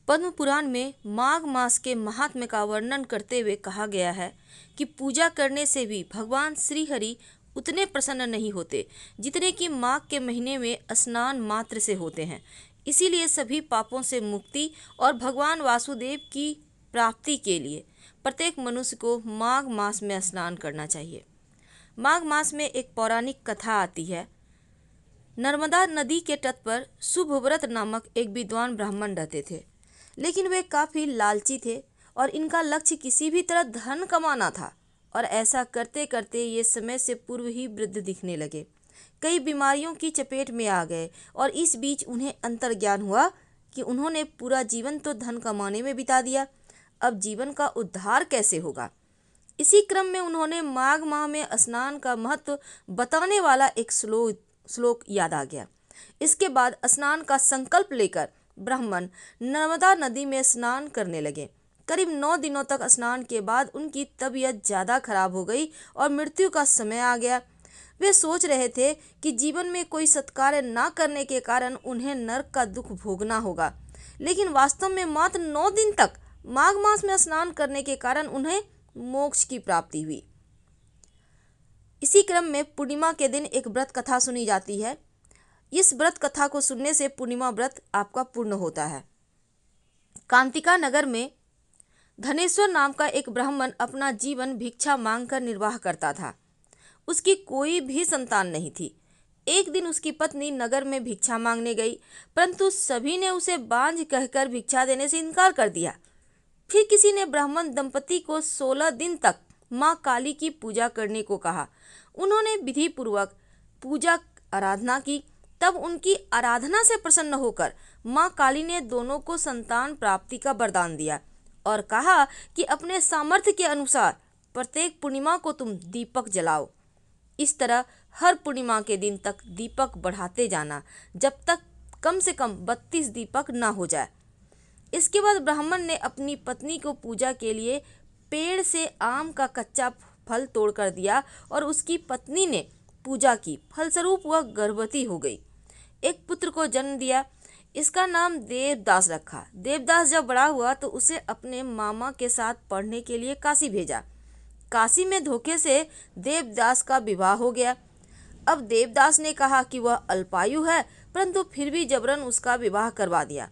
पद्म पुराण में माघ मास के महात्म्य का वर्णन करते हुए कहा गया है कि पूजा करने से भी भगवान श्री हरि उतने प्रसन्न नहीं होते जितने कि माघ के महीने में स्नान मात्र से होते हैं। इसीलिए सभी पापों से मुक्ति और भगवान वासुदेव की प्राप्ति के लिए प्रत्येक मनुष्य को माघ मास में स्नान करना चाहिए। माघ मास में एक पौराणिक कथा आती है। नर्मदा नदी के तट पर शुभव्रत नामक एक विद्वान ब्राह्मण रहते थे, लेकिन वे काफ़ी लालची थे और इनका लक्ष्य किसी भी तरह धन कमाना था। और ऐसा करते करते ये समय से पूर्व ही वृद्ध दिखने लगे, कई बीमारियों की चपेट में आ गए और इस बीच उन्हें अंतर्ज्ञान हुआ कि उन्होंने पूरा जीवन तो धन कमाने में बिता दिया, अब जीवन का उद्धार कैसे होगा। इसी क्रम में उन्होंने माघ माह में स्नान का महत्व बताने वाला एक श्लोक याद आ गया। इसके बाद स्नान का संकल्प लेकर ब्राह्मण नर्मदा नदी में स्नान करने लगे। करीब 9 दिनों तक स्नान के बाद उनकी तबीयत ज़्यादा खराब हो गई और मृत्यु का समय आ गया। वे सोच रहे थे कि जीवन में कोई सत्कार्य ना करने के कारण उन्हें नरक का दुख भोगना होगा, लेकिन वास्तव में मात्र 9 दिन तक माघ मास में स्नान करने के कारण उन्हें मोक्ष की प्राप्ति हुई। इसी क्रम में पूर्णिमा के दिन एक व्रत कथा सुनी जाती है। इस व्रत कथा को सुनने से पूर्णिमा व्रत आपका पूर्ण होता है। कांतिका नगर में धनेश्वर नाम का एक ब्राह्मण अपना जीवन भिक्षा मांगकर निर्वाह करता था। उसकी कोई भी संतान नहीं थी। एक दिन उसकी पत्नी नगर में भिक्षा मांगने गई, परंतु सभी ने उसे बांझ कहकर भिक्षा देने से इनकार कर दिया। फिर किसी ने ब्राह्मण दंपति को 16 दिन तक माँ काली की पूजा करने को कहा। उन्होंने विधि पूर्वक पूजा आराधना की। तब उनकी आराधना से प्रसन्न होकर माँ काली ने दोनों को संतान प्राप्ति का वरदान दिया और कहा कि अपने सामर्थ्य के अनुसार प्रत्येक पूर्णिमा को तुम दीपक जलाओ। इस तरह हर पूर्णिमा के दिन तक दीपक बढ़ाते जाना, जब तक कम से कम 32 दीपक न हो जाए। इसके बाद ब्राह्मण ने अपनी पत्नी को पूजा के लिए पेड़ से आम का कच्चा फल तोड़कर दिया और उसकी पत्नी ने पूजा की। फलस्वरूप वह गर्भवती हो गई, एक पुत्र को जन्म दिया। इसका नाम देवदास रखा। देवदास जब बड़ा हुआ तो उसे अपने मामा के साथ पढ़ने के लिए काशी भेजा। काशी में धोखे से देवदास का विवाह हो गया। अब देवदास ने कहा कि वह अल्पायु है, परंतु फिर भी जबरन उसका विवाह करवा दिया।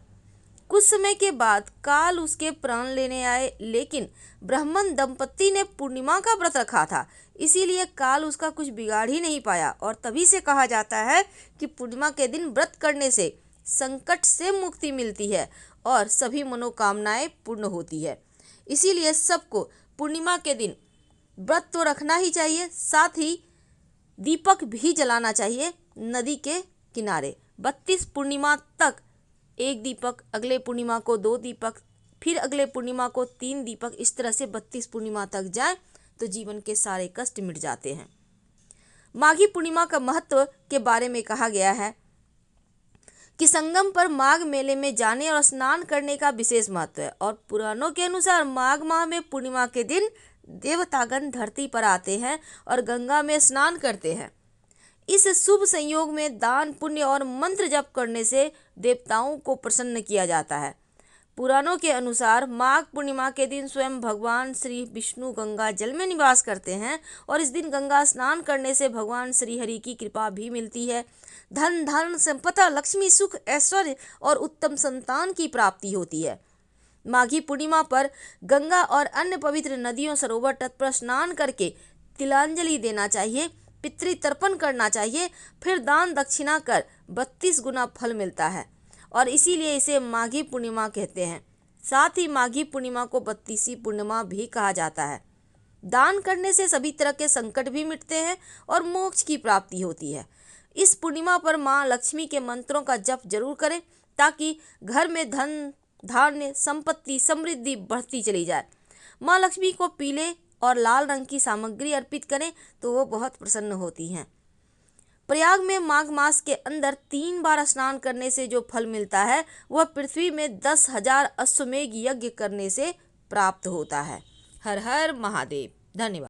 कुछ समय के बाद काल उसके प्राण लेने आए, लेकिन ब्राह्मण दंपति ने पूर्णिमा का व्रत रखा था, इसीलिए काल उसका कुछ बिगाड़ ही नहीं पाया। और तभी से कहा जाता है कि पूर्णिमा के दिन व्रत करने से संकट से मुक्ति मिलती है और सभी मनोकामनाएं पूर्ण होती है। इसीलिए सबको पूर्णिमा के दिन व्रत तो रखना ही चाहिए, साथ ही दीपक भी जलाना चाहिए नदी के किनारे। 32 पूर्णिमा तक 1 दीपक, अगले पूर्णिमा को 2 दीपक, फिर अगले पूर्णिमा को 3 दीपक, इस तरह से 32 पूर्णिमा तक जाए तो जीवन के सारे कष्ट मिट जाते हैं। माघी पूर्णिमा का महत्व के बारे में कहा गया है कि संगम पर माघ मेले में जाने और स्नान करने का विशेष महत्व है। और पुराणों के अनुसार माघ माह में पूर्णिमा के दिन देवतागण धरती पर आते हैं और गंगा में स्नान करते हैं। इस शुभ संयोग में दान, पुण्य और मंत्र जप करने से देवताओं को प्रसन्न किया जाता है। पुराणों के अनुसार माघ पूर्णिमा के दिन स्वयं भगवान श्री विष्णु गंगा जल में निवास करते हैं और इस दिन गंगा स्नान करने से भगवान श्री हरि की कृपा भी मिलती है। धन, धारण, संपदा, लक्ष्मी, सुख, ऐश्वर्य और उत्तम संतान की प्राप्ति होती है। माघी पूर्णिमा पर गंगा और अन्य पवित्र नदियों, सरोवर तट पर स्नान करके तिलांजलि देना चाहिए, पितृतर्पण करना चाहिए, फिर दान दक्षिणा कर 32 गुना फल मिलता है और इसीलिए इसे माघी पूर्णिमा कहते हैं। साथ ही माघी पूर्णिमा को 32वीं पूर्णिमा भी कहा जाता है। दान करने से सभी तरह के संकट भी मिटते हैं और मोक्ष की प्राप्ति होती है। इस पूर्णिमा पर माँ लक्ष्मी के मंत्रों का जप जरूर करें ताकि घर में धन, धान्य, संपत्ति, समृद्धि बढ़ती चली जाए। माँ लक्ष्मी को पीले और लाल रंग की सामग्री अर्पित करें तो वो बहुत प्रसन्न होती हैं। प्रयाग में माघ मास के अंदर 3 बार स्नान करने से जो फल मिलता है वह पृथ्वी में 10,000 अश्वमेध यज्ञ करने से प्राप्त होता है। हर हर महादेव। धन्यवाद।